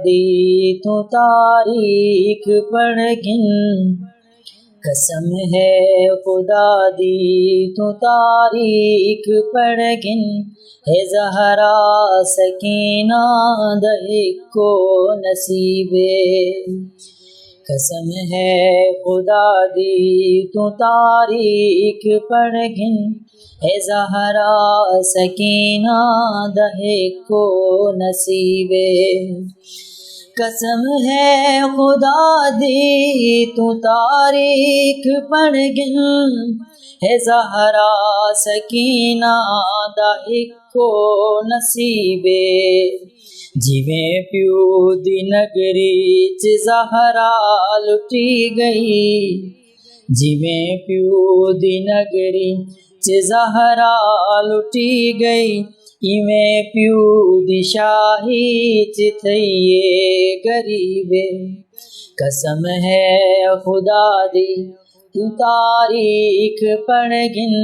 दी तू तारीख पढ़ गिन, कसम है खुदा दी तू तारीख पढ़ गिन, है ज़हरा सकीना दे को नसीबे। कसम है खुदा दी तू तारीख पढ़ गिन, है ज़हरा सकीना दहे को नसीबे। कसम है खुदा दी तू तारीख पढ़ गिन, है ज़हरा सकीना दहे को नसीबे। जिवें प्यू दी नगरी च ज़हरा लुटी गई, जिवें प्यू दी नगरी च ज़हरा लुटी गई, इवें प्यू दी शाही च थईए गरीबे। कसम है खुदा दी तू तारीख पढ़ गिन,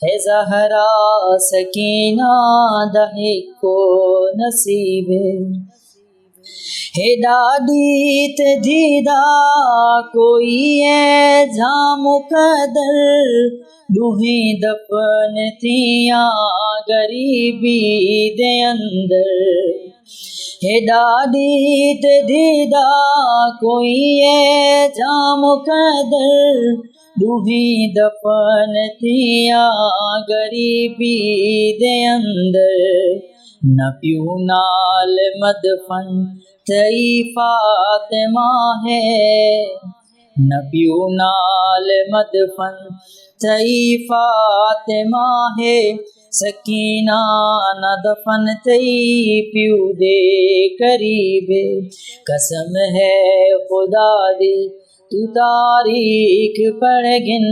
है ज़हरा सकीना दहे को नसीबे। हे दादी ते दीदा कोई है जाम कदर, दूही दफन थिया गरीबी दे अंदर। हे दादी ते दीदा कोई है जाम कदर, दूही दफन थिया गरीबी दे अंदर। न प्यू नाल मदफन तई फातिमा है, न प्यू नाल मदफन तई फातिमा है, सकीना न दफन तई प्यू दे करीबे। कसम है खुदा दी तू तारीख पढ़ गिन,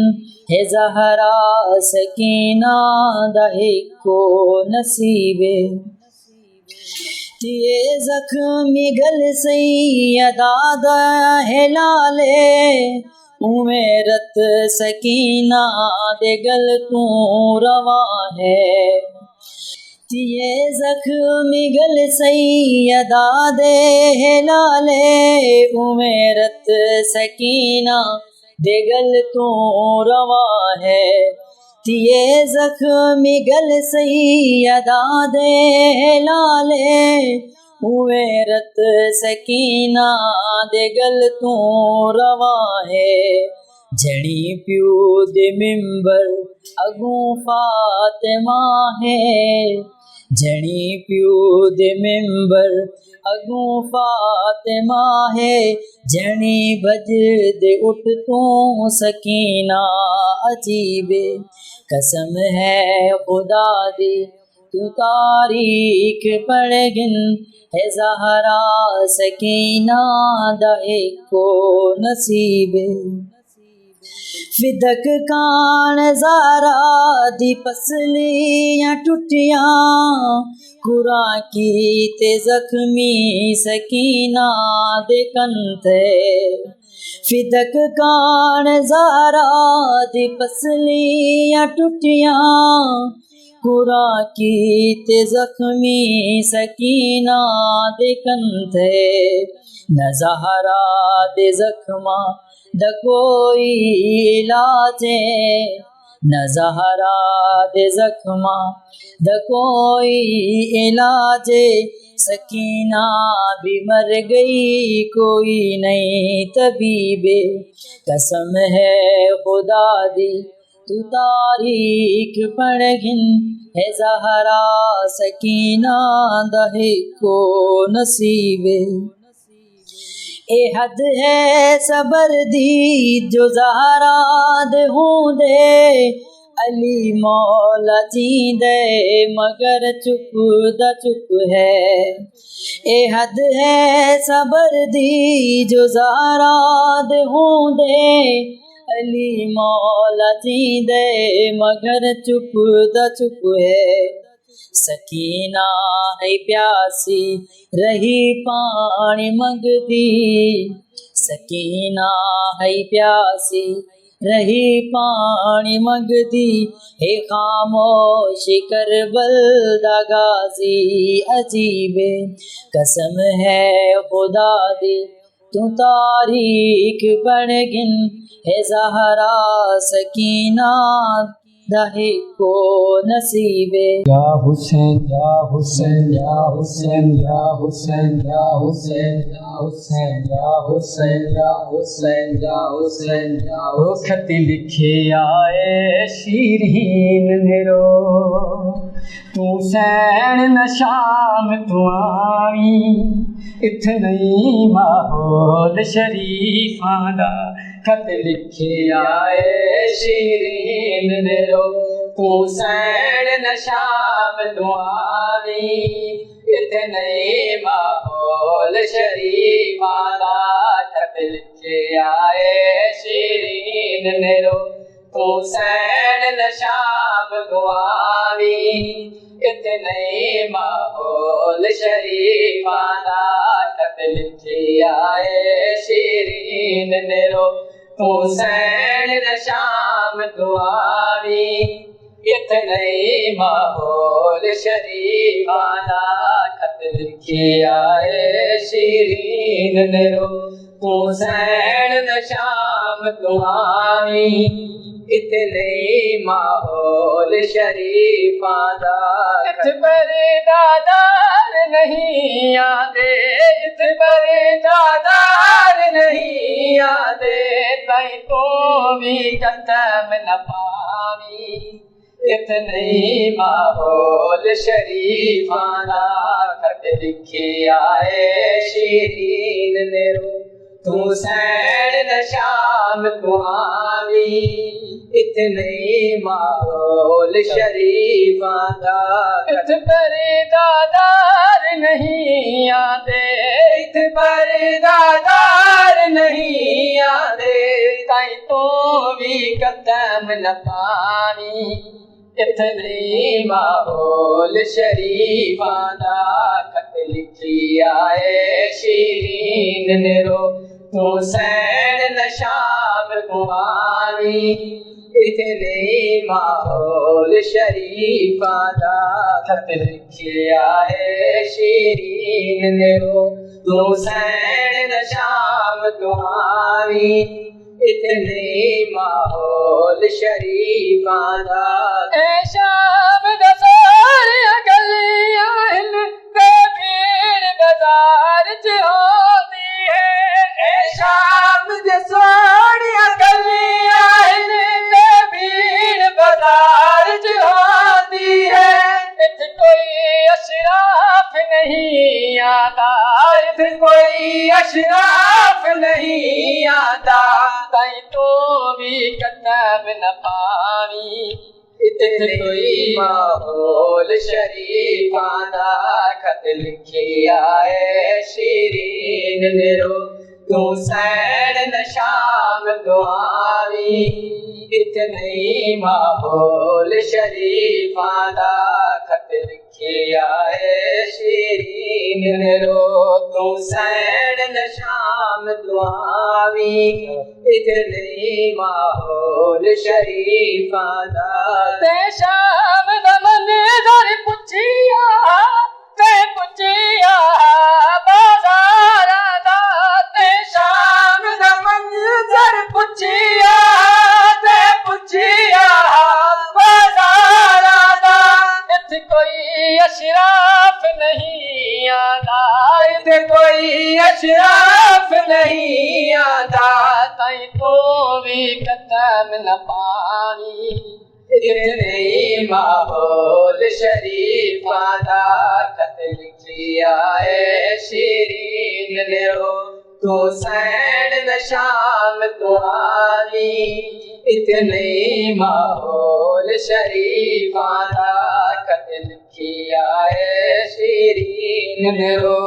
है ज़हरा सकीना दहे को नसीबे। तिये ज़ख्मी गल सैयदा है लाले, उमें रत सकीना दे गल तू रवा है। तिये ज़ख्मी गल सैयदा दे लाले, उमें रत सकीना दे गल तू रवा है। तिये ज़ख्मी गल सैयदा दे लाले, उमें रत सकीना दे गल तू रवा है। जड़ी प्यू दे मिंबर अगू फातिमा है, जड़ी प्यू दे मिंबर अगू फातिमा है। जड़ी बज दे उठ तू सकीना अजीबे। कसम है खुदा दी तू तारीख पढ़ गिन, है ज़हरा सकीना दहे को नसीबे। फिदक कान ज़ारा दी पसलियाँ टुटियाँ, कुरां की ते ज़ख्मी सकीना दे कंधे। फिदक कान ज़ारा दी पसलियाँ टुटियाँ, कुरां की ते ज़ख्मी सकीना दे कंधे। न ज़हरा दे ज़ख्मा द कोई इलाजे, न ज़हरा दे ज़ख्मा द कोई इलाजे। सकीना भी मर गई कोई नहीं तबीबे। कसम है खुदा दी तू तारीख पढ़ गिन, है ज़हरा सकीना दहे को नसीबे। ए हद है सबर दी जो ज़हरा दे होंदे, अली मौला जींदे मगर चुप दा चुप है। ए हद है सबर दी जो ज़हरा दे होंदे, अली मौला जींदे मगर चुप दा चुप है। सकीना है प्यासी रही पानी मंगदी, सकीना है प्यासी रही पानी मंगदी है खामोश करबल दा गाजी अजीबे कसम है खुदा दी तू तारीख बन गिन है ज़हरा सकीना दहे को नसीबे या हुसैन या हुसैन या हुसैन या हुसैन या हुसैन या हुसैन या हुसैन या हुसैन या हुसैन या वो खत लिखे आए शीरीन नेरो तू सैन न शाम तू आवी इत नहीं माहौल शरीफां दा खत लिखे आए शीरीन नेरो तू सैन न शाम तू आवी इत नहीं माहौल शरीफां दा खत लिखे आए शीरीन नेरो तू सैन न शाम तू आवी इत नहीं माहौल शरीफां दा खत लिखे आए शीरीन नेरो तू सैन न शाम तू आवी इत नहीं माहौल शरीफां दा खत लिखे आए शीरीन नेरो तू सैन न शाम तू आवी इत नहीं माहौल शरीफां दा इत पर दादार नहीं आदे इत पर दादार नहीं आदे तई तो भी कदम न पावी इत नहीं माहौल शरीफां दा खत लिखे आए शीरीन नेरो तू सैन न शाम तू आवी इत नहीं माहौल शरीफां दा इत पर दादार नहीं आदे इत पर दादार नहीं आदे ताई तो भी कदम न पानी इत नहीं माहौल शरीफां दा खत लिखी आए शीरीन नेरो तू सैन न शाम तू आवी इत नहीं माहौल शरीफां दा खत लिखी आए शीरीन नेरो तू सैन न शाम तू आवी इत नहीं माहौल शरीफां दा ए शाम दा सारियां गलियां हिन ते भीड़ बाजार च होंदी है ए शाम दे सारियां गलियां हिन ते भीड़ बाजार च होंदी है इत कोई अशराफ नहीं आता इत कोई अशराफ नहीं आता ताई तो भी कदम न पावी इत कोई माहौल शरीफां दा खत लिखी आए शीरीन नेरो तू सैन न शाम तू आवी इत नहीं माहौल शरीफां दा खत लिखी आए शीरीन नेरो तू सैन न शाम तू आवी इत नहीं माहौल शरीफां दा ते शाम दा मंज़र पुछिया ते पुछिया बाज़ारां दा ते शाम दा मंज़र पुछिया ते पुछिया बाज़ारां दा इत कोई अशराफ नहीं आंदा इत कोई अशराफ नहीं आंदा ताई तो भी कदम न पावी इत नहीं माहौल शरीफां दा खत लिखी आए शीरीन नेरो तू सैन न शाम तू आवी इत नहीं माहौल शरीफां दा खत लिखी आए शीरीन नेरो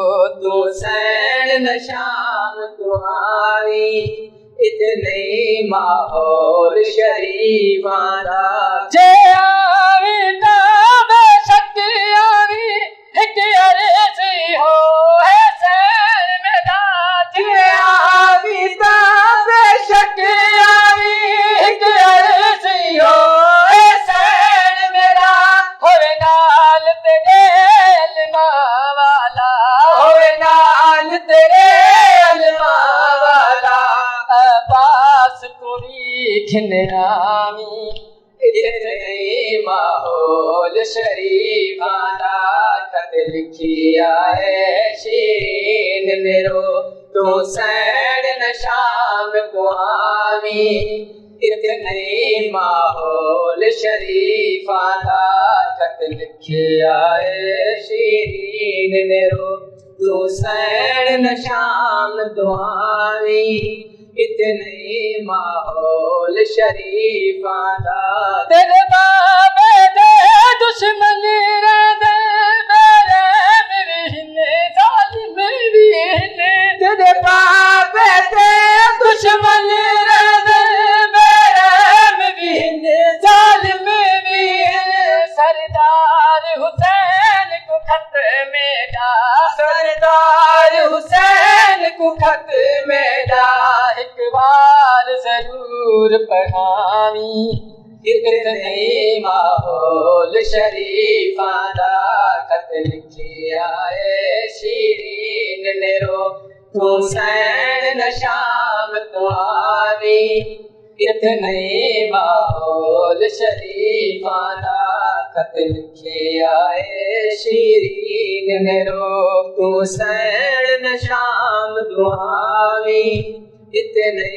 तू सैन न शाम तू आवी इत नहीं माहौल शरीफां दा जे आवी ता बेशक आवी एक अर्ज़ी हो है सैर में दा जे आवी ता बेशक आवी घिनरामी इतने माहौल शरीफा दा खत लिखिया है शीरीन नेरो तू सैन न शाम को आवी इतने माहौल शरीफा दा खत लिखिया है शीरीन नेरो तू सैन न शाम दुआवी इतने माहौल शरीफा दा तेरे बाबे दे दुश्मन रे दे मेरे मेरे जालिम वीने तेरे बाबे दे दुश्मन रे दे मेरे वीने जालिम वीने सरदार हुसैन को खत में डाल सरदार हुसैन को खत में डाल एक बार जरूर पढ़ावी इतने माहौल शरीफा दा खत लिखिया है शीरीन नेरो तू सैन न शाम तो आवी इतने माहौल शरीफा दा खत लिखिया है शीरीन नेरो तू सैन न शाम तो आवी इतने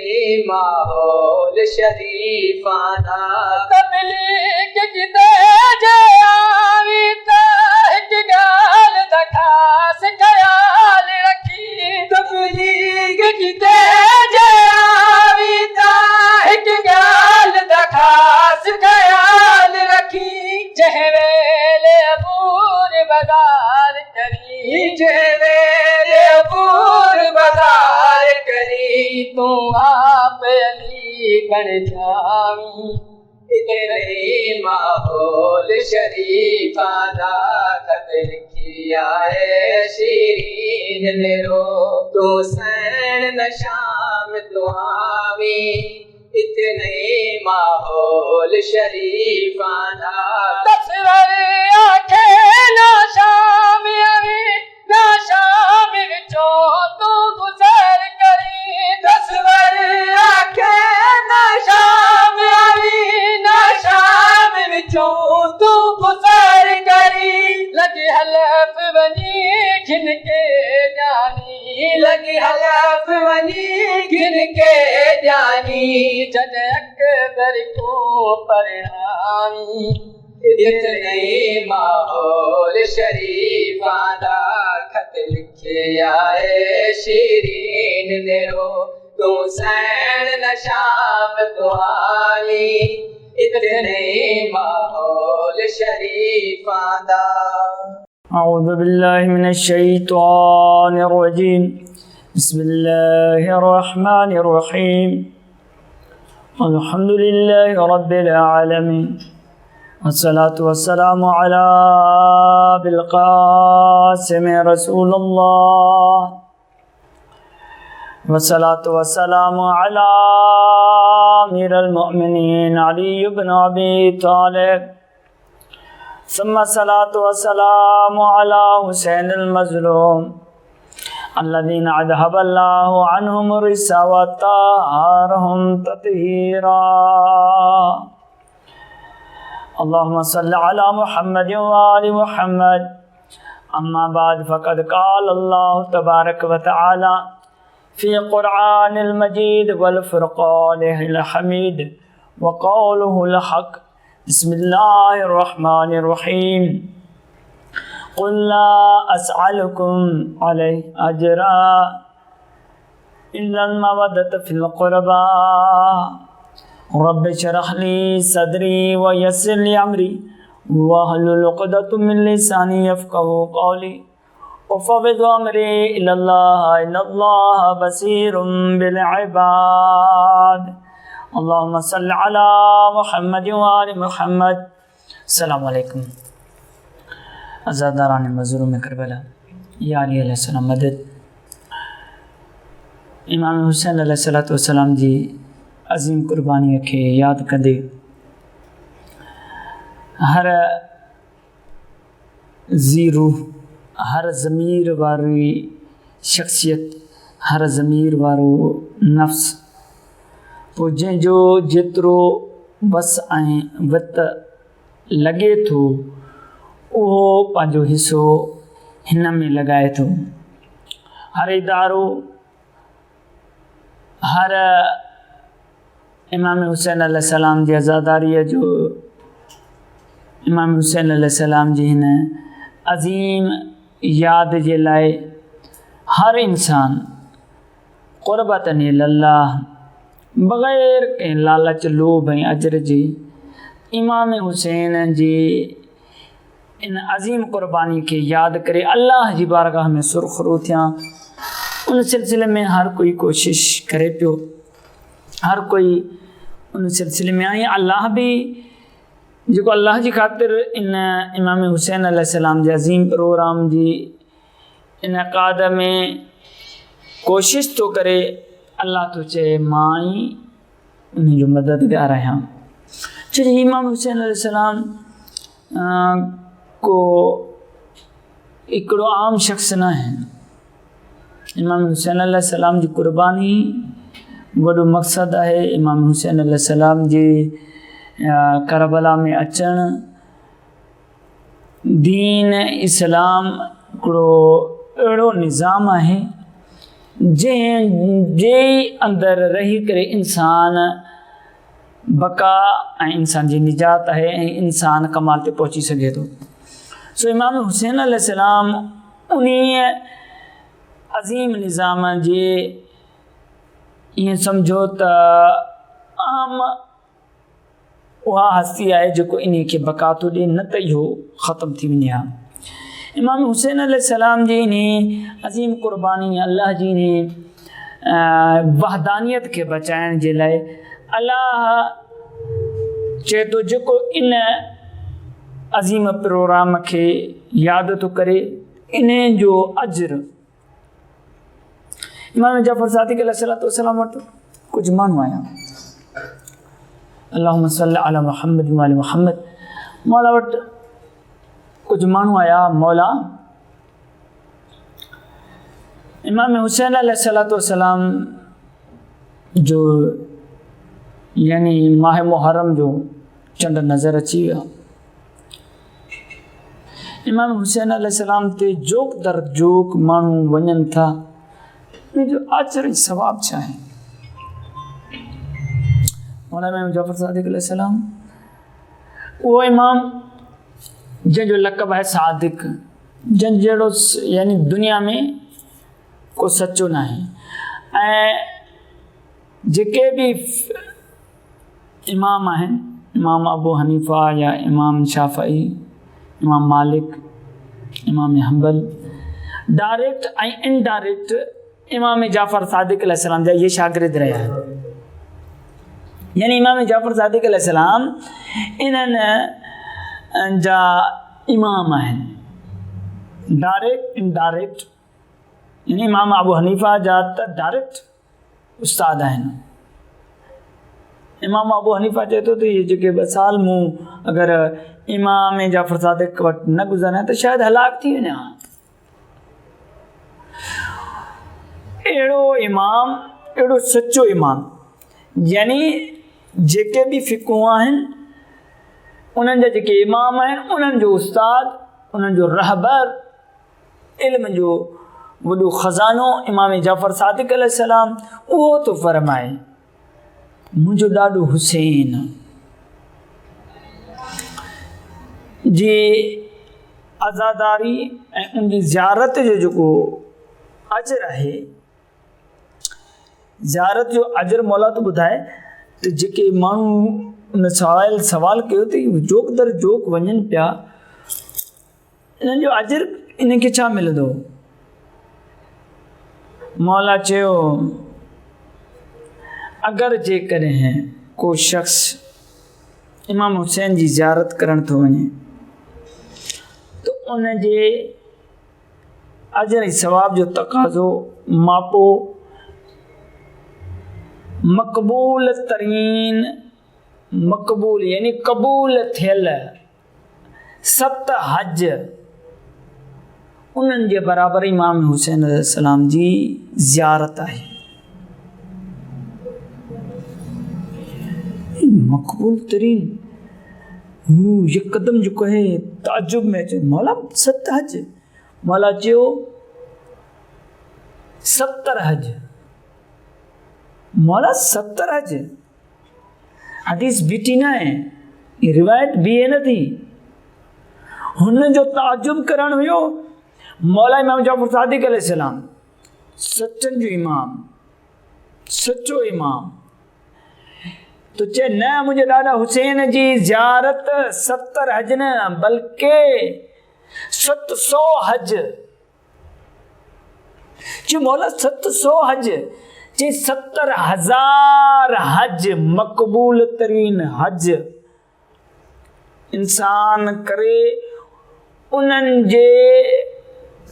माहौल शरीफा दा तबलीग किते जे आवी ताहिक गाल दा खास ख्याल रखी तबलीग किते जे आवी ताहिक गाल दा खास ख्याल रखी जहवेले अबूर बाजार करी जहवेले अबूर बाजार करी तू आप अली बन जावी इतने माहौल शरीफा दा खत लिखिया है शीरीन नेरो तू सैन न शाम तो आवी इतने माहौल शरीफा दा तस्वर आंखें ना शाम आवी ना शाम विचों तू गुजर करी तस्वर आंखें ना शाम आवी ना शाम विचों तू गुजर करी लगी हलफ बनी घिन के जानी लगी हलफ बनी घिन के जानी जद अकबर को परिणामी इतने माहौल शरीफा दा खत लिखिया है शीरीन नेरो तू सैन न शाम तो आवी इतने माहौल शरीफा दा अऊज़ु बिल्लाहि मिनश शैतानिर रजीम बिस्मिल्लाहिर रहमानिर रहीम अल्हम्दुलिल्लाहि रब्बिल आलमीन वस्सलातु वस्सलामु अला बिल क़ासिम रसूलुल्लाह वस्सलातु वस्सलामु अला अमीरुल मुमिनीन अली इब्न अबी तालिब सुम्मा सलातु वस्सलामु अला हुसैनिल मज़लूम अल्लज़ीना अज़हबल्लाहु अन्हुम रिस्सा व तहहरहुम तत्हीरा अल्लाहुम्मा सल्लि अला मुहम्मद व आलि मुहम्मद अम्मा बाद फ़क़द क़ाल अल्लाहु तबारक व तआला फ़ी क़ुरआनिल मजीद वल फ़ुरक़ानिल हमीद व क़ौलुहुल हक़ बिस्मिल्लाहिर रहमानिर रहीम क़ुल ला अस्अलुकुम अलैहि अजरा इल्लल मवद्दत फ़िल क़ुरबा रब्बि इश्रह ली सदरी व यस्सिर ली अमरी वहलुल उक़दतम मिन लिसानी यफ़क़हू क़ौली वफ़व्विज़ अमरी इलल्लाह इन्नल्लाह बसीरुम बिल इबाद अल्लाहुम्मा सल्लि अला मुहम्मद व आलि मुहम्मद। अस्सलामु अलैकुम। अज़ादारान मज़लूम करबला या अली अलैहिस्सलाम मदद। इमाम हुसैन अलैहिस्सलातु वस्सलाम जी अज़ीम कुर्बानी खे याद कंदे हर ज़ी रूह हर ज़मीर वारी शख्सियत हर ज़मीर वारो नफ्स पोइ जंहिंजो जेतिरो वस ऐं वित लॻे थो उहो पंहिंजो हिसो हिन में लॻाए थो। हर इदारो, हर इमाम हुसैन अलैहिस्सलाम जी आज़ादारीअ जो, इमाम हुसैन अलैहिस्सलाम जी हिन अज़ीम यादि जे लाइ हर इंसान क़ुर्बतन इलल्लाह बग़ैर कंहिं लालच लोभ ऐं अजर जे इमाम हुसैन जी इन अज़ीम क़ुर्बानी खे यादि करे अल्लाह जी बारगाह में सुरख़ुरू थियां। उन सिलसिले में हर कोई कोशिश करे पियो, हर कोई उन सिलसिले में आई। अल्लाह बि जेको अल्लाह जी ख़ातिर इन इमाम हुसैन अलैहिस्सलाम जे अज़ीम प्रोग्राम जी इनक़ाद में कोशिश थो करे, अल्लाह तो चए मां ई उन जो मददगार आहियां। छो जो इमाम हुसैन अलैहिस्सलाम को हिकिड़ो आम शख़्स न आहे। इमाम हुसैन अलैहिस्सलाम जी क़ुर्बानी वॾो मक़सदु आहे। इमाम हुसैन अलैहिस्सलाम जे करबला में अचणु, दीन इस्लाम हिकिड़ो अहिड़ो निज़ाम आहे जंहिंजे अंदरि रही करे इंसान बका ऐं इंसान जी निजात आहे ऐं इंसान कमाल ते पहुची सघे थो। सो इमाम हुसैन अलैहिस्सलाम उन अज़ीम निज़ाम जे ईअं सम्झो त आम उहा हस्ती आहे जेको इन खे बका थो ॾिए, न त इहो ख़तमु थी वञे हा। इमाम हुसैन अलैहिस्सलाम जी इन अज़ीम क़ुर्बानी, अल्लाह जी इन वहदानियत खे बचाइण जे लाइ अल्लाह चए थो जेको इन अज़ीम प्रोग्राम खे यादि थो करे इन जो अजर इमाम जाफ़र सादिक़ अलैहिस्सलाम वटि कुझु माण्हू आया, अल्लाहुम्मा सल्लि अला मुहम्मद व आलि मुहम्मद, मौला वटि कुझु माण्हू आया। मौला इमाम हुसैन अलैहिस्सलाम जो यानी माह मुहर्रम जो चंड नज़र अची विया। इमाम हुसैन अलैहिस्सलाम ते जोक दर जोक माण्हू वञनि था, उन जो अजर ऐं सवाब छा आहे? मौला इमाम जाफ़र सादिक़ अलैहिस्सलाम उहो इमाम जंहिंजो लक़ब आहे सादिक़, जंहिं जहिड़ो यानी दुनिया में को सचो न आहे। ऐं जेके बि इमाम आहिनि, इमाम अबू हनीफ़ा या इमाम शाफ़ई, इमाम मालिक, इमाम हंबल, डायरेक्ट ऐं इनडायरेक्ट इमाम जाफ़र सादिक़ अलैहिस्सलाम जा इहे शागिर्द रहिया आहिनि। यानी इमाम जाफ़र सादिक़ अलैहिस्सलाम इन्हनि जा इमाम आहिनि, डायरेक्ट इनडायरेक्ट। यानी इमाम अबू हनीफ़ा जा त डायरेक्ट उस्ताद आहिनि। इमाम अबू हनीफ़ा चए थो त इहे जेके 2 साल मूं अगरि इमाम जाफ़र सादिक़ वटि न गुज़ारिया त शायदि हलाक थी वञा। अहिड़ो इमाम, अहिड़ो सचो इमाम, यानी जेके बि फ़िक़ूं आहिनि उन्हनि जा जेके इमाम आहिनि उन्हनि जो उस्ताद, उन्हनि जो रहबर, इल्म जो वॾो ख़ज़ानो इमाम जाफ़र सादिक़ अलैहिस्सलाम उहो तो फ़रमाए मुंहिंजो ॾाॾो हुसैन जी आज़ादारी ऐं उन जी ज़ियारत जो जेको अजर आहे, ज़ियारत जो अजर मौला तो ॿुधाए त जेके माण्हू उन सवाल कयो त जोक दर जोक वञनि पिया, इन्हनि जो अजर इन्हनि खे छा मिलंदो? मौला चयो अगरि जेकॾहिं को शख़्स इमाम हुसैन जी ज़ियारत करणु थो वञे त उन जे अजर ऐं सवाब जो तक़ाज़ो मापो मक़बूल तरीन, मक़बूल यानी क़बूल थियल 7 हज उन्हनि जे बराबरि इमाम हुसैन अलैहिस्सलाम जी ज़ियारत आहे। मकबूल तरीन ये कदम जो कहे ताजुब में अचे मौला 7 हज मौला चयो 70 हज मौला 70 हज हदीस बीठी न है ये रिवायत बीहे न थी हुन जो ताजुब करण हुयो मौला इमाम जाफर सादिक अलैहिस्सलाम सच्चन जो इमाम सच्चो इमाम तो चे न मुझे दादा हुसैन जी ज़ियारत 70 हज न बल्कि 700 हज जो मौला 700 हज चे 70,000 हज मकबूल तरीन हज इंसान करे उन्हनि जे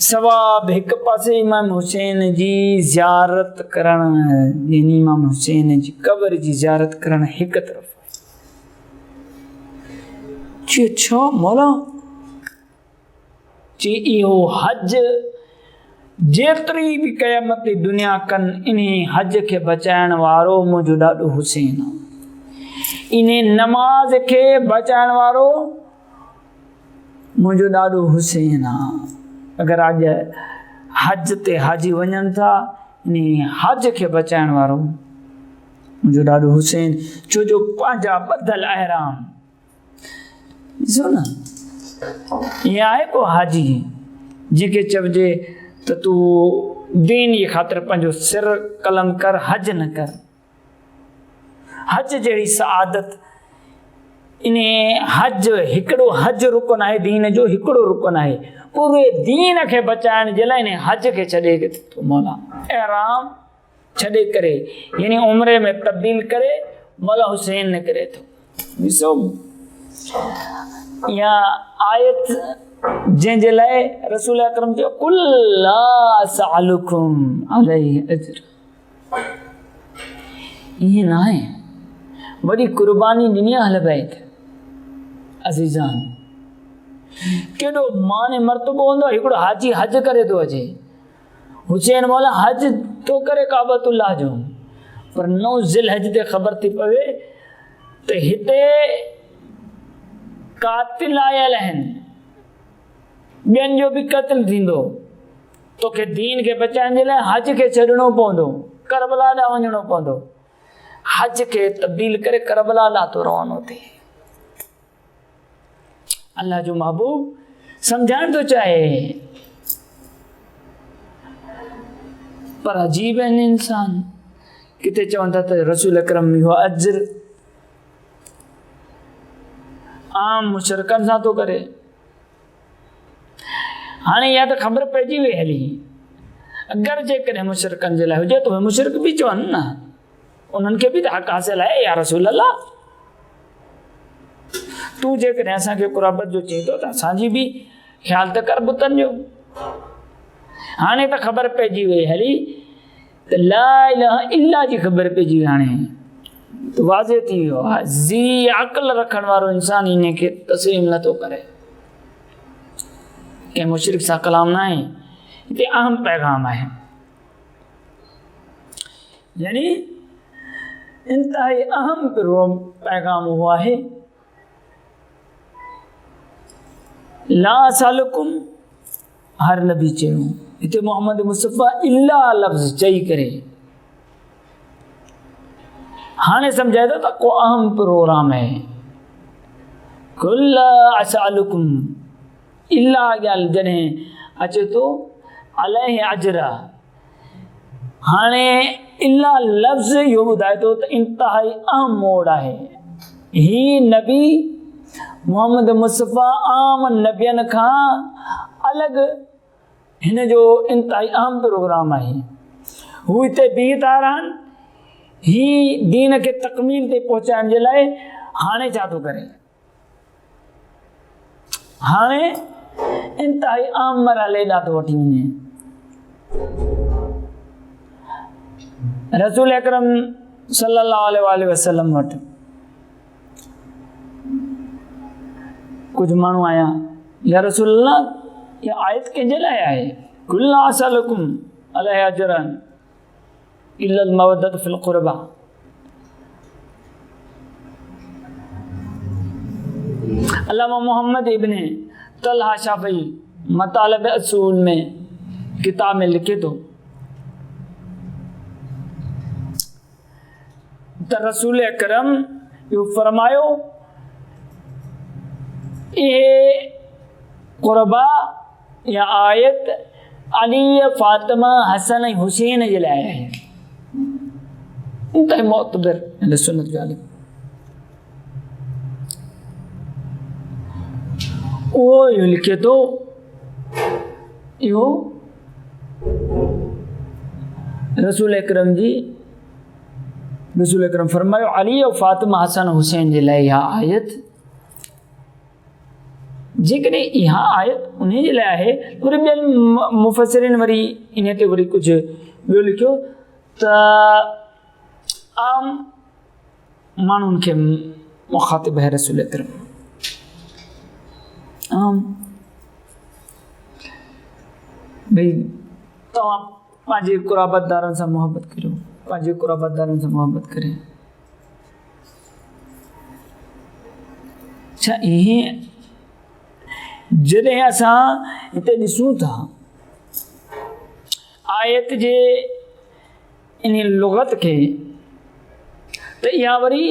सवाब एक पासे इमाम हुसैन जी ज़ियारत करण यानी इमाम हुसैन जी कब्र जी ज़ियारत करण एक तरफ़ जी अच्छा मौला जी इहो हज जेतरी भी क़यामत जी दुनिया कन इन्हीं हज के बचाइण वारो मुझो ॾाढो हुसैन इन्हीं नमाज के बचाइण वारो मुझो ॾाढो हुसैन अगर आज हज ते हाजी वञनि था इन हज के बचाइण वारो मुझो ॾाढो हुसैन छो जो पंहिंजा ॿधल अहराम ॾिसो न ईअं आहे को हाजी जंहिंखे चइजे त तूं दीन जी ख़ातिर पंहिंजो सिर कलम कर हज न कर हज जहिड़ी सआदत इन हज हिकिड़ो हज रुकन आहे दीन जो हिकिड़ो रुकन आहे पूरे दीन के बचाइण जे लाइ हज के छॾे थो मौला एहराम छॾे करे यानी उम्रे में तब्दील करे मौला हुसैन ने करे थो ॾिसो या आयत जंहिंजे लाइ रसूल अकरम चयो कुल ला असअलुकुम अलैहि अज्र ईअं न आहे वॾी कुर्बानी ॾिनी आहे हल बैत अज़ीज़ान केॾो माने मर्तबो हूंदो हिकिड़ो हाजी हज करे थो अचे हुसैन मौला हज थो करे काबतुल्लाह जो पर 9 ज़िलहज ते ख़बर थी पवे त हिते कातिल आयल आहिनि ॿियनि जो बि क़त्ल थींदो तोखे दीन खे बचाइण जे लाइ हज खे छॾिणो पवंदो करबला ॾांहुं वञिणो पवंदो हज खे तब्दील करे करबला ॾांहुं थो रवानो थिए अल्लाह जो महबूब समझाइण थो चाहे पर अजीब आहिनि इंसान किथे चवनि था त रसूल अकरम इहो अज्र आम मुशरकनि सां थो करे हाणे इहा त ख़बर पइजी वई हली अगरि जेकॾहिं मुशरकनि जे लाइ हुजे त उहे मुशरक बि चवनि न उन्हनि खे बि त हक़ हासिल आहे या रसूल अल्लाह तूं जेकॾहिं असांखे क़ुरबत जो चई थो त असांजी बि ख़्यालु त कर बुतनि जो हाणे त ख़बर पइजी वई हली त ला इलाहा इल्ला जी ख़बर पइजी वई हाणे त वाज़े थी वियो आहे ज़ी अक़ल रखण वारो इंसान इन खे तस्लीम नथो करे कंहिं मुशरिक सां कलाम न आहे हिते अहम पैगाम आहे यानी इंतहाई अहम पैगाम उहो आहे ला सालकुम हर नबी चयो हिते मोहम्मद मुस्तफ़ा इल्ला लफ़्ज़ चई करे हाणे सम्झाए थो त को अहम प्रोग्राम आहे कुल असअलुकुम इल्ला ॻाल्हि जॾहिं अचे थो अलैहि अजरा हाणे इल्ला लफ़्ज़ इहो ॿुधाए थो त इंतहाई अहम मोड़ आहे ही नबी मोहम्मद मुस्तफ़ा आम नबियनि खां अलॻि हिन जो इंतहाई अहम प्रोग्राम आहे हू हिते बीह था रहनि ही दीन खे तकमील ते पहुचाइण जे लाइ हाणे छा थो करे हाणे इंतहाई अहम मरहले ॾांहुं थो वठी वञे रसूल अकरम सल्लल्लाहु अलैहि वसल्लम वटि कुछ माण्हू आया या रसूल अल्लाह इहा आयत कंहिंजे लाइ आहे कुल असअलुकुम अलैहि अजरन इल्ला मवद्दत फिल क़ुरबा अल्लामा मोहम्मद इब्न तलहा शाफ़ी मतालब असूल में किताब में लिखे तो रसूल अकरम यो फरमायो ये क़ुरबा या आयत अली फ़ातिमा हसन हुसैन जे लाइ आहे। इंतहा मोतबर अहले सुन्नत वाले वो यो लिखे तो यो रसूल अकरम फरमायो अली और फ़ातिमा हसन हुसैन जे लाइ इहा आयत जेकॾहिं इहा आयत उन्हें जे लाइ आहे। वरी ॿियनि मुफ़सिरिन वरी इन ते वरी कुझु ॿियो लिखियो त आम माण्हुनि खे मुख़ातिब आहे रसूल अकरम। आम भई तव्हां पंहिंजे क़ुराबतदारनि सां मुहबत करियो, पंहिंजे क़ुराबतदारनि सां मुहबत करे। छा इहे जॾहिं असां हिते ॾिसूं था आयत जे इन लुग़त खे त इहा वरी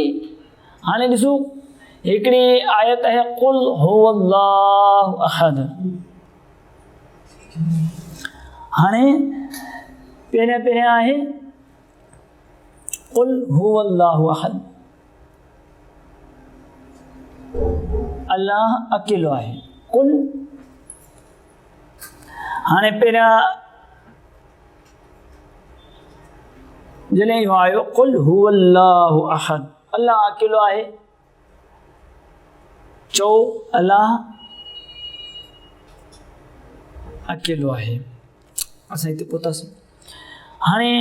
हाणे ॾिसूं हिकिड़ी आयत आहे कुल हुवल्लाहु अहद। हाणे पहिरियां आहे कुल हुवल्लाहु अहद, अल्लाह अकेलो आहे। कुल हाणे पहिरियां जॾहिं इहो आयो कुल हुवल्लाहु अहद, अल्लाह अकेलो आहे, चओ अल्लाह अकेलो आहे। असां हिते पहुतासीं। हाणे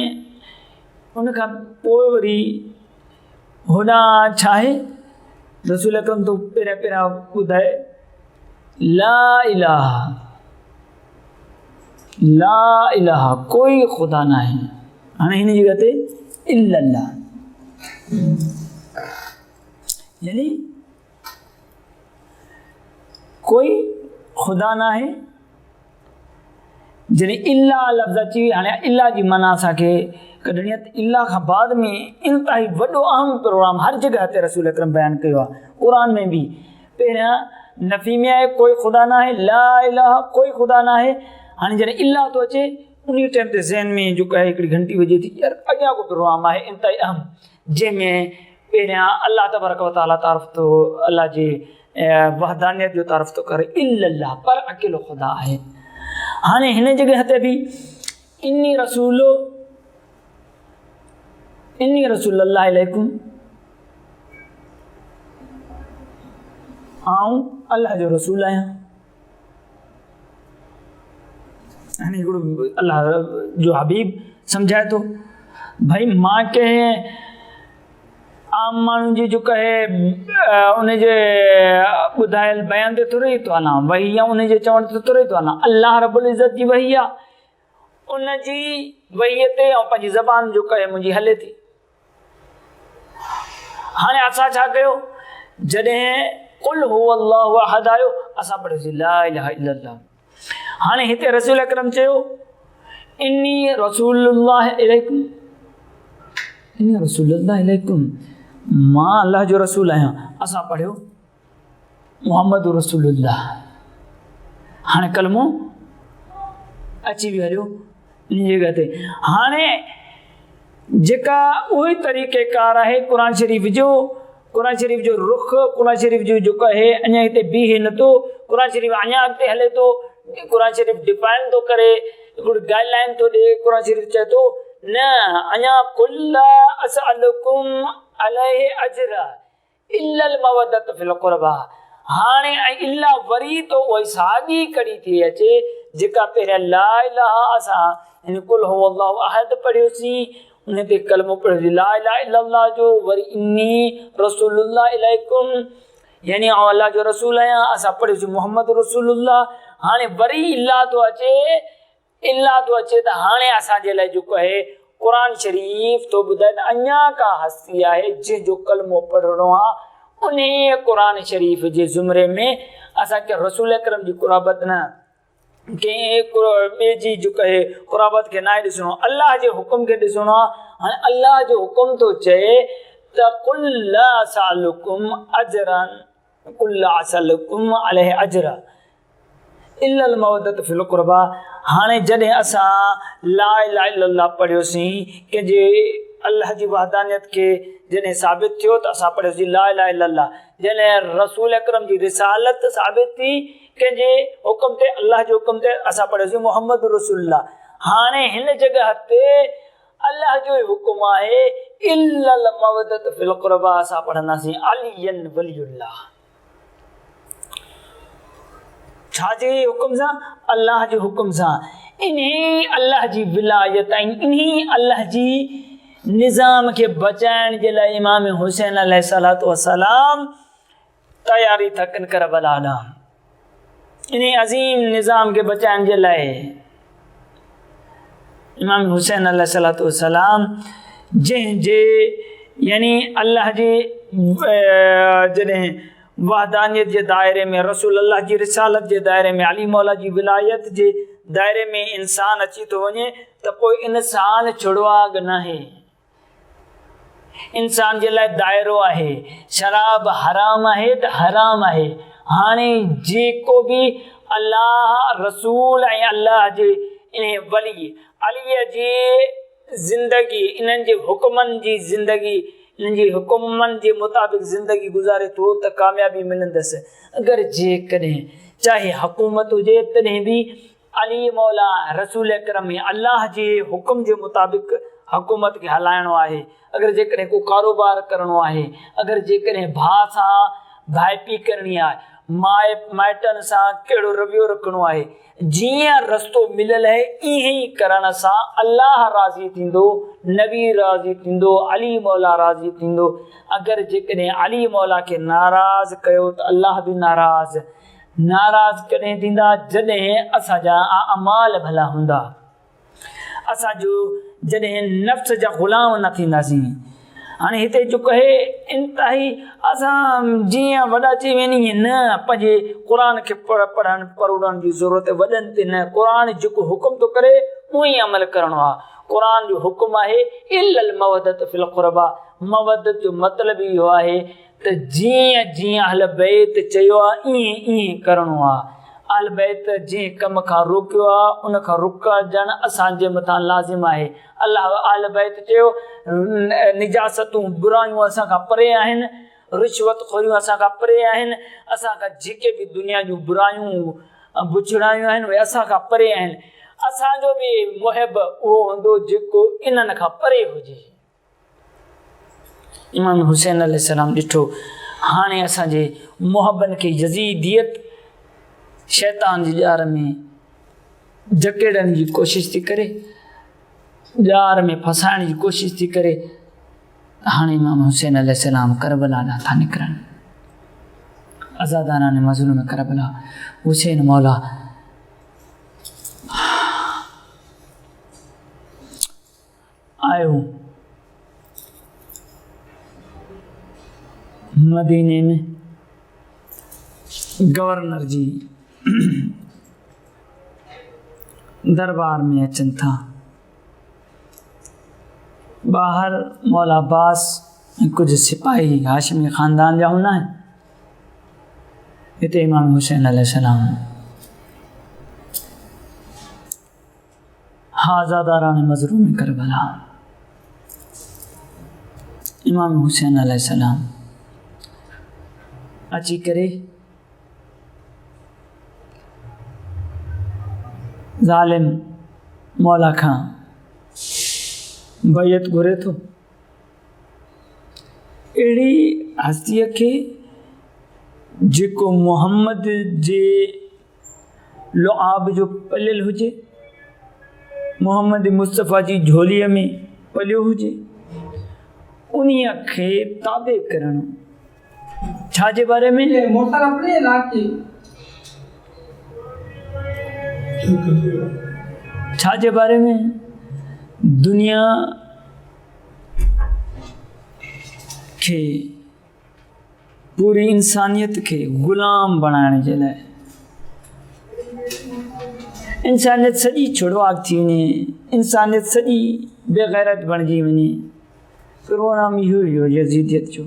उन खां पोइ वरी होॾां छा आहे रसूल अकरम तो पहिरियां ॿुधाए ला इलाहा कोई ख़ुदा न आहे। हाणे हिन जॻह ते इल्लल्लाह यानी कोई ख़ुदा न आहे। जॾहिं इल्ला लफ़्ज़ अची हाणे इल्ला जी माना असांखे कढणी आहे। इल्ला खां बाद में इंतिहाई वॾो अहम प्रोग्राम हर जॻह ते रसूल अकरम बयानु कयो आहे। क़ुर में बि पहिरियां नफ़ी में आहे कोई ख़ुदा न आहे, ला इलाहा कोई ख़ुदा न आहे। हाणे जॾहिं इल्ला थो अचे उन टाइम ते ज़हन में जेको आहे हिकिड़ी घंटी वॼे थी यार अॻियां को प्रोग्राम आहे इंतिहाई अहम, जंहिंमें पहिरियां अल्लाह तबारक व तआला तारीफ़ थो, अल्लाह जे वहदानियत जो तारीफ़ थो करे, इल्लल्लाह पर अकेलो ख़ुदा आहे। हाणे हिन जॻह ते बि इन्नी रसूलुल्लाह अलैकुम, आऊं अल्लाह जो रसूल आहियां। हाणे हिकिड़ो अल्लाह जो हबीब सम्झाए थो भाई मां कंहिं आम माण्हू जी जेको आहे उनजे ॿुधायल बयान ते थोरे थो हलां, वही या उनजे चवण ते थोरे थो हलां। अल्लाह रब्बुल इज़्ज़त जी वही आहे, उनजी वहीअ ते ऐं पंहिंजी ज़बान जेको आहे मुंहिंजी हले थी। हाणे असां छा कयो जॾहिं कुल हुवल्लाहु अहद आयो असां पढ़ियोसीं ला इलाहा इल्लल्लाह। हाणे हिते रसूल अकरम चयो इन्नी रसूलुल्लाह इलैकुम, इन्नी रसूलुल्लाह इलैकुम, मां अल्लाह जो रसूल आहियां। असां पढ़ियो मुहम्मद रसूलुल्लाह। हाणे कलमो अची वियो हलियो इन जॻह ते। हाणे जेका उहो तरीक़ेकार आहे क़ुर शरीफ़ जो रुख, क़ुर शरीफ़ जो जेको आहे अञा हिते बीहे नथो। क़ुर शरीफ़ अञा अॻिते हले थो। क़ुर शरीफ़ डिफाइन थो करे, हिकिड़ी गाइडलाइन थो ॾिए। क़ुर शरीफ़ चए थो न अञा कुल्ला असअलुकुम अलैहि अजरा इल्लल मवद्दत फिल क़ुरबा। हाणे इल्ला वरी तो उहा साॻी कड़ी थी अचे जेका पहिरियां ला इलाहा असां हिन कुल हुवल्लाहु अहद पढ़ियोसीं, उन ते कलमो पढ़ियोसीं ला इलाहा इल्लल्लाह जो, वरी इन्नी रसूलुल्लाह इलैकुम यानी अल्लाह जो रसूल आहियां। असां पढ़ियोसीं मुहम्मद रसूलुल्लाह। हाणे वरी इल्ला थो अचे त हाणे असांजे लाइ जेको आहे क़ुर शरीफ़ थो ॿुधाए त अञा का हस्ती आहे जंहिंजो कलमो पढ़णो आहे उन क़ुरान शरीफ़ जे ज़ुमरे में असांखे रसूल अकरम जी क़ुराबत न कंहिं ॿिए जी जेको आहे क़ुराबत खे न आहे ॾिसणो, अलाह जे हुकुम खे ॾिसणो आहे। हाणे अलाह जो हुकुम थो चए त कुल ला असअलुकुम अजरन कुल असअलुकुम अलैहि अजरा इल्लल मवद्दत फिल क़ुरबा। हाणे जॾहिं असां ला इलाहा इल्लल्लाह पढ़ियोसीं, कंहिंजे अल्लाह जी वहदानियत खे जॾहिं साबित थियो त असां पढ़ियोसीं ला इलाहा इल्लल्लाह। जॾहिं रसूल अकरम जी रिसालत साबित थी कंहिंजे हुकुम ते, अल्लाह जे हुकुम ते, असां पढ़ियोसीं मुहम्मद रसूलुल्लाह। हाणे हिन जॻह ते अल्लाह जो ई हुकुम आहे इल्लल मवद्दत फिल क़ुरबा, असां पढ़ंदासीं अलियन वलियुल्लाह। छाजे हुकुम सां? अल्लाह जे हुकुम सां। इन्ही अल्लाह जी विलायत ऐं इन्ही अल्लाह जी निज़ाम खे बचाइण जे लाइ इमाम हुसैन अलैहिस्सलातु वस्सलाम तयारी था कनि करबला ॾांहुं। इन अज़ीम निज़ाम खे बचाइण जे लाइ इमाम हुसैन अलैहिस्सलातु वस्सलाम जंहिंजे यानी अल्लाह जे जॾहिं वहदानियत जे दायरे में, रसूल अल्लाह जी रिसालत जे दायरे में, अली मौला जी विलायत जे दायरे में इंसान अची थो वञे त पोइ इंसान छुड़वाग न आहे। इंसान जे लाइ दायरो आहे, शराब हराम आहे त हराम आहे। हाणे जेको बि अल्लाह रसूल ऐं अल्लाह जे इन वली अलीअ जी ज़िंदगी, इन्हनि जे हुकमनि जी ज़िंदगी, इन्हनि जे हुकमनि जे मुताबिक़ ज़िंदगी गुज़ारे थो त कामयाबी मिलंदसि। अगरि जेकॾहिं चाहे हुकूमत हुजे तॾहिं बि अली मौला रसूल अकरम अल्लाह जे हुकुम जे मुताबिक़ हुकूमत खे हलाइणो आहे। अगरि जेकॾहिं को कारोबार करिणो आहे, अगरि जेकॾहिं भाउ सां भाइपी करणी आहे, माइटनि सां कहिड़ो रवैयो रखिणो आहे, जीअं रस्तो मिलियल आहे ईअं ई करण सां अल्लाह राज़ी थींदो, नबी राज़ी थींदो, अली मौला राज़ी थींदो। अगरि जेकॾहिं अली मौला खे नाराज़ कयो त अल्लाह बि नाराज़ कॾहिं थींदा? जॾहिं असांजा अमाल भला हूंदा, असांजो जॾहिं नफ़्स जा ग़ुलाम न थींदासीं। हाणे हिते जेको आहे इंतिहाई असां जीअं वॾा चई वञी न पंहिंजे क़ुर खे पढ़ण जी ज़रूरत वॾनि ते न, क़ुर जेको हुकुम थो करे उहो ई अमल करिणो आहे। क़ुर जो हुकुम आहे इल्लल मवद्दत फिल क़ुरबा। मवद्दत जो मतिलबु इहो आहे त जीअं जीअं अहल बैत चयो आहे ईअं ईअं करिणो आहे। अहल बैत जंहिं कम खां रोकियो आहे उन खां रुकजणु असांजे मथां लाज़िम आहे। अल्लाह अहल बैत चयो निजासतूं बुरायूं असांखां परे आहिनि, रिश्वत खोरियूं असांखां परे आहिनि, असांखां जेके बि दुनिया जूं बुरायूं बुछड़ायूं आहिनि उहे असांखां परे आहिनि। असांजो बि मुहिब उहो हूंदो जेको इन्हनि खां परे हुजे। इमाम हुसैन अलैहिस्सलाम ॾिठो हाणे असांजे मुहबनि खे यज़ीदियत शैतान जी ॼार में जकेड़ण जी कोशिशि थी करे, ॼार में फसाइण जी कोशिशि थी करे। हाणे इमाम हुसैन अलैहिस्सलाम करबला ॾांहुं था निकिरनि, आज़ादाना ने मज़लूम करबला। हुसैन मौला आयो मदीने में गवर्नर जी दरबार में अचनि था। ॿाहिरि मौला अब्बास ऐं कुझु सिपाही हाशिमी ख़ानदान जा हूंदा आहिनि। हिते इमाम हुसैन अलैहिस्सलाम हाज़ादारान मज़लूम करबला। इमाम हुसैन अलैहिस्सलाम अची करे ज़ालिम मौला खां बैयत घुरे थो। अहिड़ी हस्तीअ खे जेको मुहम्मद जे लुआब जो पलियल हुजे, मुहम्मद मुस्तफ़ा जी झोलीअ में पलियो हुजे, उन्हीअ खे ताबे करणु। छा जे बारे में? छा जे बारे में? दुनिया खे पूरी इंसानियत के गुलाम बनाने जे लाइ इंसानियत सॼी छुड़वाक थी वञे, इंसानियत सॼी बेग़ैरत बणिजी वञे। प्रोग्राम इहो ई हो यज़ीदियत जो।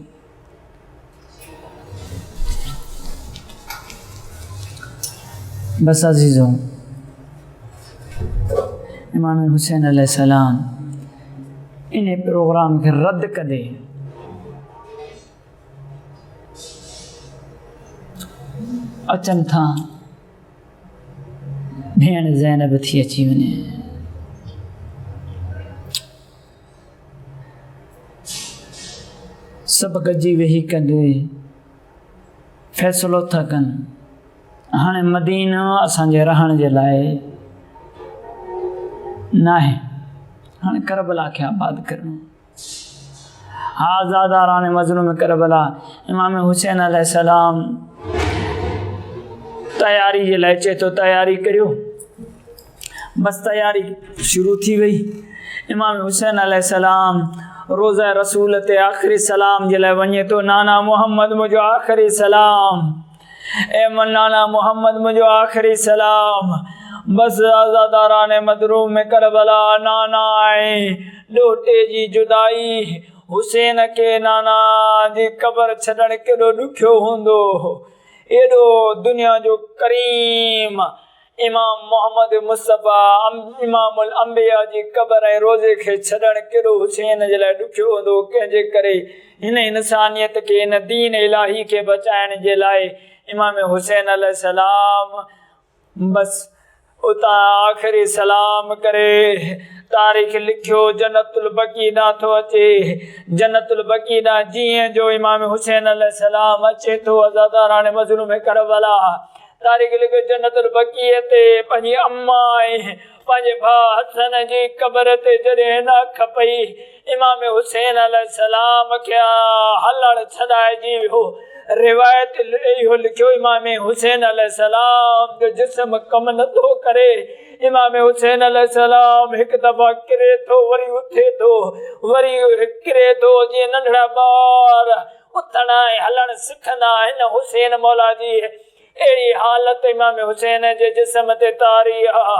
बस अज़ीज़ो, इमाम हुसैन अलैहिस्सलाम इन प्रोग्राम खे रद्द कंदे अचनि था भेण ज़ैनब थी अची वञे। सभु गॾिजी वेही कंदे फ़ैसिलो था कनि, हाणे मदीनो असांजे रहण जे लाइ न आहे, हाणे करबला खे आबाद करणो। आज़ादारान मज़लूम करबला इमाम हुसैन अलैहिस्सलाम तयारी जे लाइ चए थो तयारी करियो। बस तयारी शुरू थी वई। इमाम हुसैन अलैहिस्सलाम रोज़ा रसूल ते आख़िरी सलाम जे लाइ वञे थो। नाना मोहम्मद मुंहिंजो आख़िरी सलाम, ए नाना मोहम्मद मुंहिंजो आख़िरी सलाम। बस आज़ादारान मदरूम में करबला नाना ऐं ॾोटे जी जुदाई, हुसैन के नाना जी क़बर छॾणु केॾो ॾुखियो हूंदो। एॾो दुनिया जो करीम इमाम मोहम्मद मुस्तफ़ा इमामुल अंबिया जी क़बर ऐं रोज़े खे छॾणु केॾो हुसैन जे लाइ ॾुखियो हूंदो। कंहिंजे करे हिन इंसानियत खे, हिन दीन इलाही खे बचाइण जे लाइ इमाम हुसैन अलैहिस्सलाम बस उतां आख़िरी सलाम करे तारीख़ लिखियो। जन्नतुल बक़ी ॾांहुं थो अचे। जन्नतुल बक़ी ॾांहुं जीअं जो इमाम हुसैन अलैहिस्सलाम अचे थो, आज़ादारान मज़लूम करबला तारीख़ लिखियो। जन्नतुल बक़ीअ ते पंहिंजी अम्मा ऐं पंहिंजे भाउ हसन जी क़बर ते जॾहिं नख पई, इमाम हुसैन अलैहिस्सलाम खे हलण छॾाइजी वियो। रिवायत इहो लिखियो, इमाम हुसैन अलैहिस्सलाम जो जिस्म कमु नथो करे। इमाम हुसैन अलैहिस्सलाम हिकु दफ़ा किरे थो, वरी उथे थो, वरी किरे थो, जीअं नंढड़ा ॿार उथण ऐं हलणु सिखंदा आहिनि। हुसैन मौला जी अहिड़ी हालत इमाम हुसैन जे जिस्म ते तारी आहे।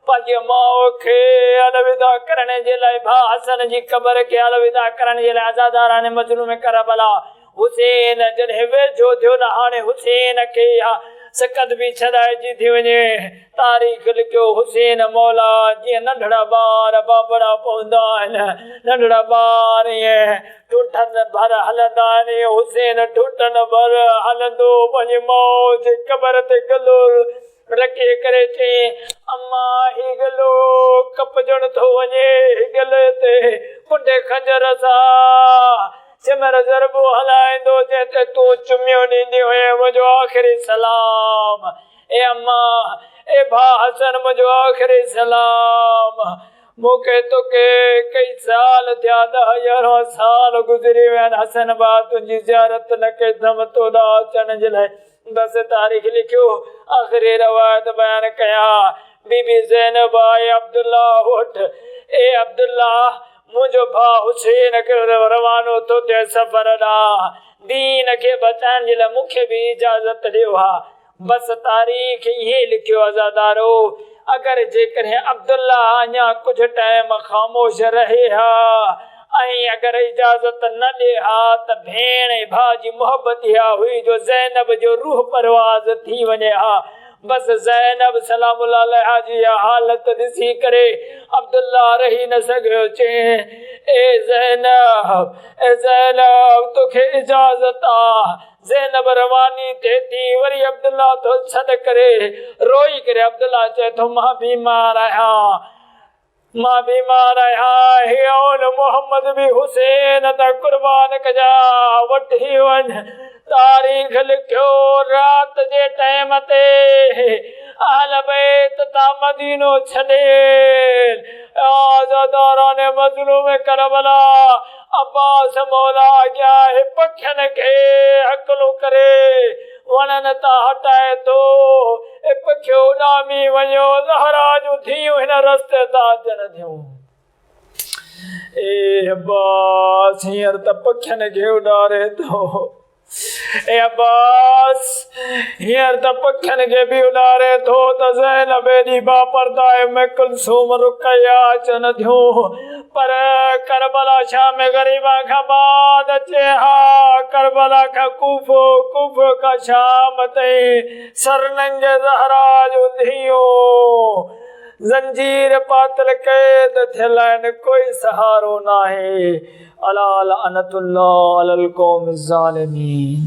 पंहिंजे माउ खे अलविदा करण जे लाइ, भाउ हसन जी क़बर खे अलविदा करण जे लाइ आज़ादारान मज़लूम करबला हुसैन जॾहिं वेझो थियो न, हाणे हुसैन खे सकत बि छॾाइजी थी वञे। तारीख़ लिखियो, हुसैन मौला जीअं नंढड़ा ॿार बाबड़ा पवंदा आहिनि, नंढड़ा ॿार ईअं टुटनि भर हलंदा आहिनि, हुसैन टुटनि भर हलंदो पंहिंजे माउ जे क़बर ते गलो रखे करे चई, अम्मा ही गलो कपजण थो वञे, गले ते कुंडे खंजर सां सिमर ज़रबो हलाईंदो, जंहिं तूं चुमियो ॾींदी हुए मुंहिंजो आख़िरी सलाम। ए अम्मा, ए भाउ हसन मुंहिंजो आख़िरी सलाम। मूंखे तोखे कई साल थिया, 10-11 साल गुज़री विया आहिनि। हसन भाउ तुंहिंजी ज़ियारत न कई अथमि तोॾा अचण जे लाइ। बसि तारीख़ लिखियो, आख़िरी रवायत बयानु कया। बीबी ज़ैनब आहे अब्दुल्ला वटि, ए अब्दुल्ला मुंहिंजो भाउ हुसैन खे रवानो थो थिए सफ़र ॾांहुं, दीन खे बचाइण जे लाइ मूंखे बि इजाज़त ॾियो हा। बसि तारीख़ ईअं लिखियो, आज़ादारो अगरि जेकॾहिं अब्दुल्ला अञा कुझु टाइम ख़ामोश रहे हा ऐं अगरि इजाज़त न ॾे हा त भेण ऐं भाउ जी मोहबत इहा हुई जो ज़ैनब जो रूह परवाज़ थी वञे हा। बसि ज़ैनब सलामुल्लाह अलैहा जी हालत ॾिसी करे अब्दुल्ला रही न सघियो। चए, ए ज़ैनब, ए ज़ैनब तोखे इजाज़त आ। ज़ैनब रवानी थिए थी, वरी अब्दुल्ला तो छॾ करे रोई करे अब्दुल्ला चए थो, मां बीमार आहियां, मां बीमार आहियां। हे मोहम्मद बि हुसैन त कुर्बान कजा, वठी वञ। तारीख़ लिखियो, रात जे टाइम ते अहल बैत ता मदीनो छॾे आज़ादारान मज़लूम करबला अब्बास मौला अॻियां पखियुनि खे हकलो करे वणनि ता हटाए थो। पखियो उॾामी वञो, ज़हरा जूं थियूं हिन रस्ते तां अचनि थियूं। ए अब्बास हींअर त पखियुनि खे उॾारे थो, ए अब्बास हींअर त पखियुनि खे बि उॾारे थो त ज़ैनब जी बापर्दा में कुलसूम रुकैया अचनि थियूं, पर करबला शाम ग़रीबा खां बाद अचे हा। करबला खां कूफो, कूफो खां शाम ताईं सरनंग ज़हरा जूं धियूं जंजीर पातल कैद थियल आहिनि, कोई सहारो नाहे। अला लअनतुल्लाह अलल कौम ज़ालिमीन।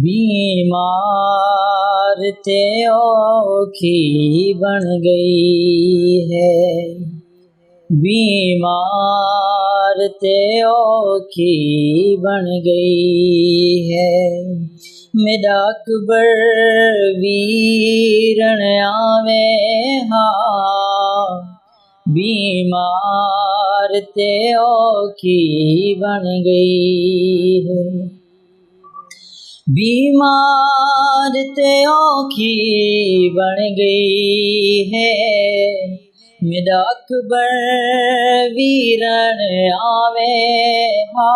बीमार ते औखी बन गई है, बीमार ते औखी बन गई है। मेरा अकबर वीरण आवे हा, बीमार ते औखी बन गई है। बीमार ते औखी बन गई है, मेरा अकबर वीरण आवे हा।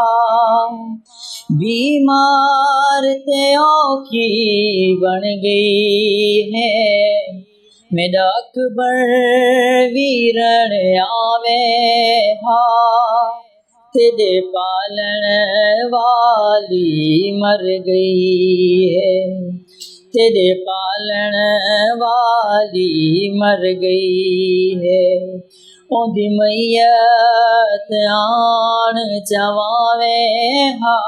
बीमार ते औखी बन गई है, मेरा अकबर वीरण आवे हा। तेरे पालन वाली मर गई है, तेरे पालन वाली मर गई है। ओदी मैयत आन चवावे हा,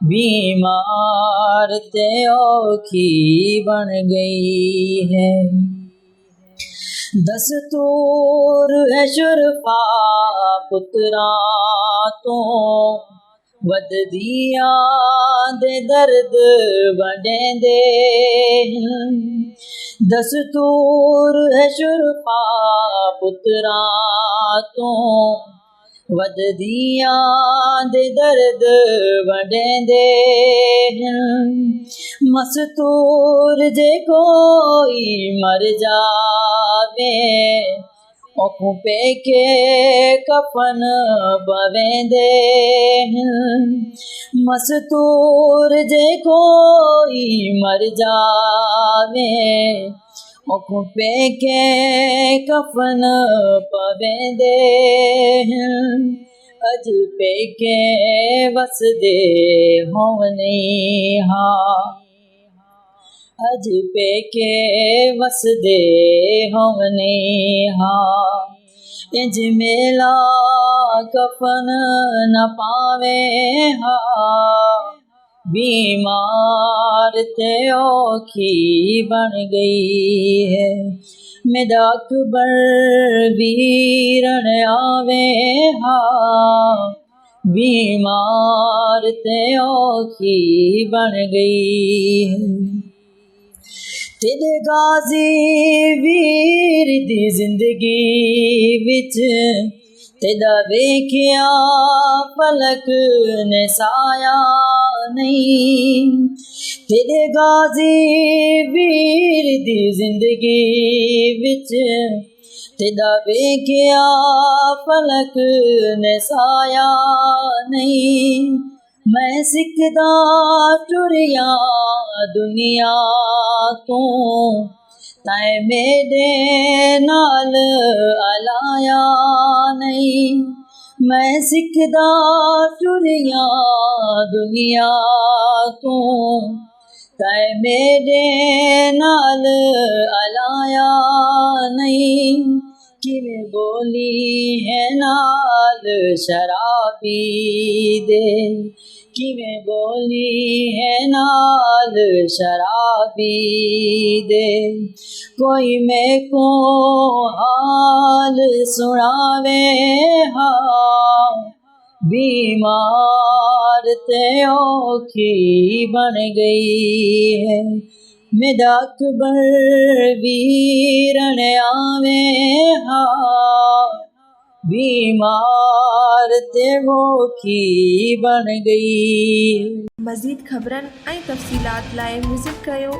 बीमार ते औखी बन गई है। दस्तूर है शुरफा पुत्रा तो वददिया दे दर्द वडेंदे। दस्तूर है शुरफा पुत्रा तो वददिया दे दर्द वडेंदे। मस्तूर जे कोई मर जावे, औखों पे के कफन पवेंदे। मस्तूर जे कोई मर जावे, औखों पे के कफन पवेंदे। अज पे के वसदे होवने हा, अज पे के वसदे होवने हा। इंज मेला कफन न पावे हा, बीमार ते औखी बन गई है। मेरा अकबर वीरण आवे हा, बीमार ते औखी बन गई है। तेरे गाजी वीर दी जिंदगी विच तेदा वेखिया पलक ने साया नहीं। तेरे गाजी वीर दी जिंदगी विच तेदा वेखिया पलक ने साया नहीं। मैं सिकदा टुरिया दुनिया तो तै मेरे नाल अलाया नहीं। मैं सिकदा टुरिया दुनिया तो तै मेरे नाल अलाया नहीं। किवें बोली है नाल शराबी दे, किवें बोली है नाल शराबी दे। कोई मेरे को हाल सुनावे हा, बीमार ते औखी बन गई है। मेरा अकबर वीरण आवे हा, बीमार ते औखी बन गई। मज़ीद ख़बरनि ऐं तफ़सीलात लाइ विज़िट कयो